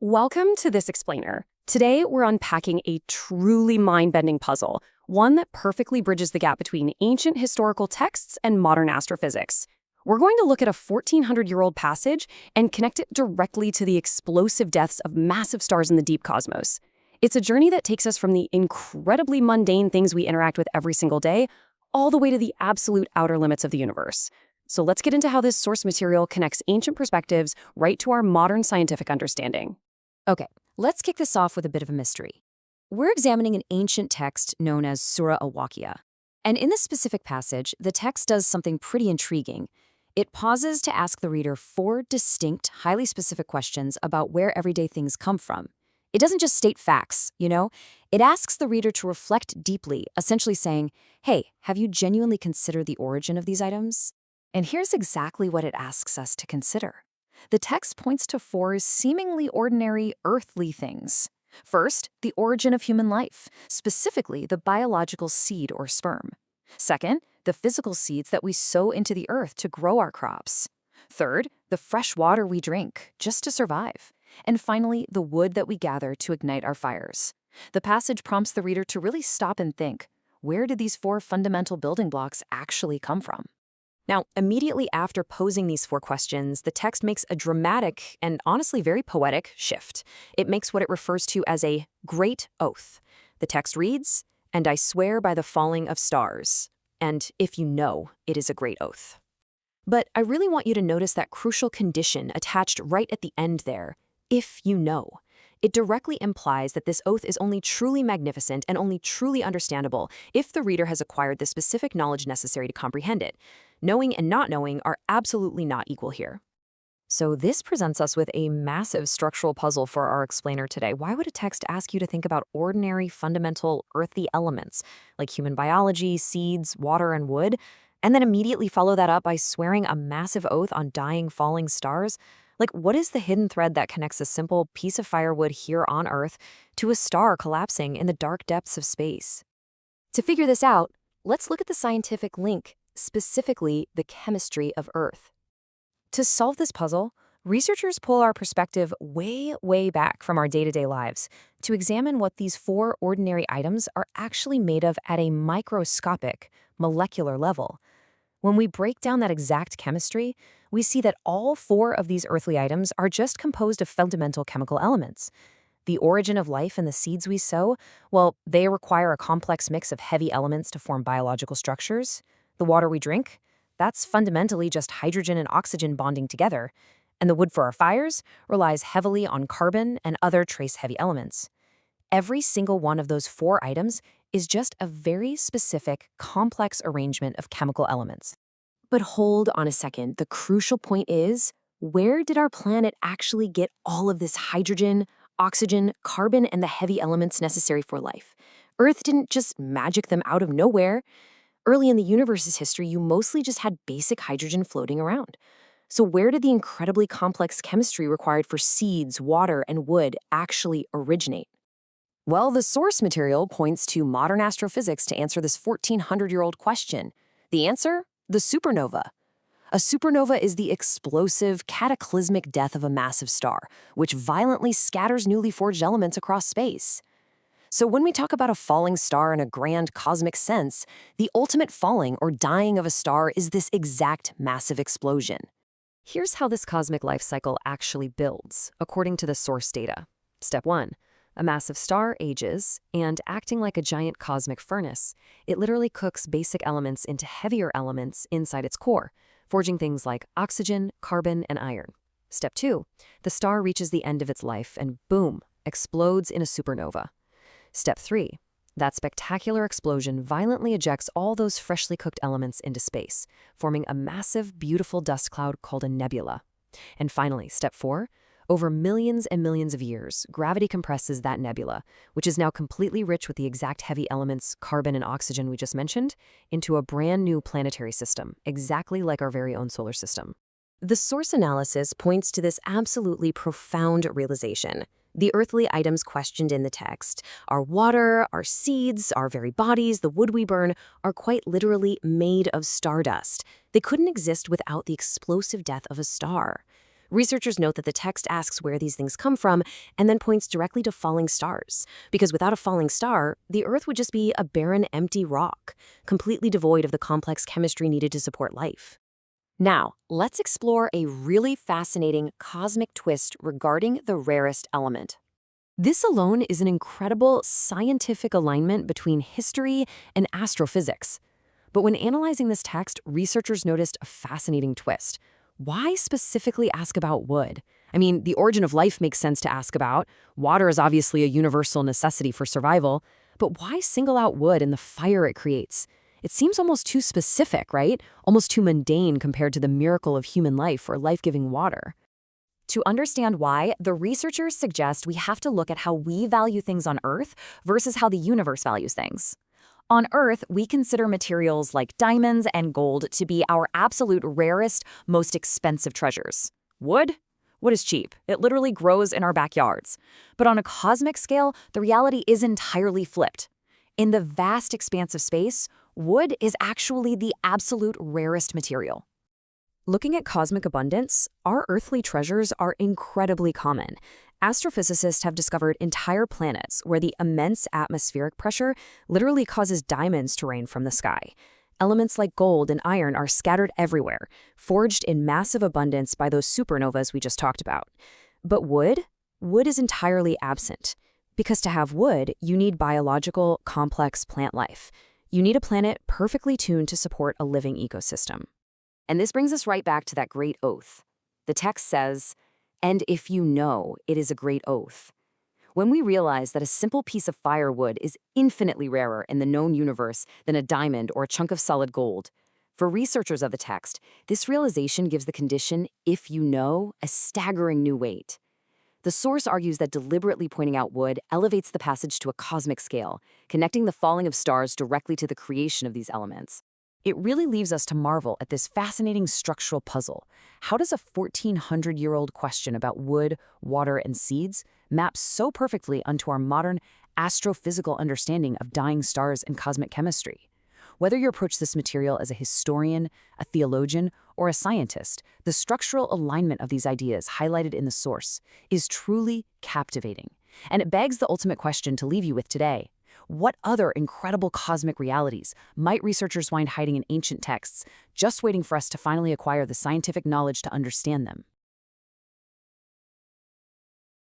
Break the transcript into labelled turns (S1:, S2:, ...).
S1: Welcome to This Explainer. Today, we're unpacking a truly mind-bending puzzle, one that perfectly bridges the gap between ancient historical texts and modern astrophysics. We're going to look at a 1,400-year-old passage and connect it directly to the explosive deaths of massive stars in the deep cosmos. It's a journey that takes us from the incredibly mundane things we interact with every single day, all the way to the absolute outer limits of the universe. So let's get into how this source material connects ancient perspectives right to our modern scientific understanding.
S2: Okay, let's kick this off with a bit of a mystery. We're examining an ancient text known as Surah Al-Waqiah. And in this specific passage, the text does something pretty intriguing. It pauses to ask the reader 4 distinct, highly specific questions about where everyday things come from. It doesn't just state facts, It asks the reader to reflect deeply, essentially saying, hey, have you genuinely considered the origin of these items? And here's exactly what it asks us to consider. The text points to 4 seemingly ordinary, earthly things. First, the origin of human life, specifically the biological seed or sperm. Second, the physical seeds that we sow into the earth to grow our crops. Third, the fresh water we drink just to survive. And finally, the wood that we gather to ignite our fires. The passage prompts the reader to really stop and think, where did these 4 fundamental building blocks actually come from? Now, immediately after posing these 4 questions, the text makes a dramatic and honestly very poetic shift. It makes what it refers to as a great oath. The text reads, "And I swear by the falling of stars." And if you know, it is a great oath. But I really want you to notice that crucial condition attached right at the end there, if you know. It directly implies that this oath is only truly magnificent and only truly understandable if the reader has acquired the specific knowledge necessary to comprehend it. Knowing and not knowing are absolutely not equal here. So this presents us with a massive structural puzzle for our explainer today. Why would a text ask you to think about ordinary, fundamental, earthy elements, like human biology, seeds, water, and wood, and then immediately follow that up by swearing a massive oath on dying, falling stars? Like, what is the hidden thread that connects a simple piece of firewood here on Earth to a star collapsing in the dark depths of space? To figure this out, let's look at the scientific link, specifically the chemistry of Earth. To solve this puzzle, researchers pull our perspective way, way back from our day-to-day lives to examine what these 4 ordinary items are actually made of at a microscopic, molecular level. When we break down that exact chemistry, we see that all 4 of these earthly items are just composed of fundamental chemical elements. The origin of life and the seeds we sow, well, they require a complex mix of heavy elements to form biological structures. The water we drink, that's fundamentally just hydrogen and oxygen bonding together. And the wood for our fires relies heavily on carbon and other trace heavy elements. Every single one of those 4 items is just a very specific, complex arrangement of chemical elements. But hold on a second, the crucial point is, where did our planet actually get all of this hydrogen, oxygen, carbon, and the heavy elements necessary for life? Earth didn't just magic them out of nowhere. Early in the universe's history, you mostly just had basic hydrogen floating around. So where did the incredibly complex chemistry required for seeds, water, and wood actually originate? Well, the source material points to modern astrophysics to answer this 1,400-year-old question. The answer? The supernova. A supernova is the explosive, cataclysmic death of a massive star, which violently scatters newly forged elements across space. So when we talk about a falling star in a grand cosmic sense, the ultimate falling or dying of a star is this exact massive explosion. Here's how this cosmic life cycle actually builds, according to the source data. Step 1. A massive star ages, and acting like a giant cosmic furnace, it literally cooks basic elements into heavier elements inside its core, forging things like oxygen, carbon, and iron. Step 2. The star reaches the end of its life and boom, explodes in a supernova. Step 3. That spectacular explosion violently ejects all those freshly cooked elements into space, forming a massive, beautiful dust cloud called a nebula. And finally, Step 4. Over millions and millions of years, gravity compresses that nebula, which is now completely rich with the exact heavy elements, carbon and oxygen we just mentioned, into a brand new planetary system, exactly like our very own solar system. The source analysis points to this absolutely profound realization. The earthly items questioned in the text, our water, our seeds, our very bodies, the wood we burn, are quite literally made of stardust. They couldn't exist without the explosive death of a star. Researchers note that the text asks where these things come from and then points directly to falling stars, because without a falling star, the Earth would just be a barren, empty rock, completely devoid of the complex chemistry needed to support life. Now, let's explore a really fascinating cosmic twist regarding the rarest element. This alone is an incredible scientific alignment between history and astrophysics. But when analyzing this text, researchers noticed a fascinating twist. Why specifically ask about wood? I mean, the origin of life makes sense to ask about. Water is obviously a universal necessity for survival. But why single out wood and the fire it creates? It seems almost too specific, right? Almost too mundane compared to the miracle of human life or life-giving water. To understand why, the researchers suggest we have to look at how we value things on Earth versus how the universe values things. On Earth, we consider materials like diamonds and gold to be our absolute rarest, most expensive treasures. Wood? Wood is cheap. It literally grows in our backyards. But on a cosmic scale, the reality is entirely flipped. In the vast expanse of space, wood is actually the absolute rarest material. Looking at cosmic abundance, our earthly treasures are incredibly common. Astrophysicists have discovered entire planets where the immense atmospheric pressure literally causes diamonds to rain from the sky. Elements like gold and iron are scattered everywhere, forged in massive abundance by those supernovas we just talked about. But wood? Wood is entirely absent. Because to have wood, you need biological, complex plant life. You need a planet perfectly tuned to support a living ecosystem. And this brings us right back to that great oath. The text says, "And if you know, it is a great oath." When we realize that a simple piece of firewood is infinitely rarer in the known universe than a diamond or a chunk of solid gold, for researchers of the text, this realization gives the condition, "if you know," a staggering new weight. The source argues that deliberately pointing out wood elevates the passage to a cosmic scale, connecting the falling of stars directly to the creation of these elements. It really leaves us to marvel at this fascinating structural puzzle. How does a 1,400-year-old question about wood, water, and seeds map so perfectly onto our modern astrophysical understanding of dying stars and cosmic chemistry? Whether you approach this material as a historian, a theologian, or a scientist, the structural alignment of these ideas highlighted in the source is truly captivating. And it begs the ultimate question to leave you with today. What other incredible cosmic realities might researchers find hiding in ancient texts, just waiting for us to finally acquire the scientific knowledge to understand them?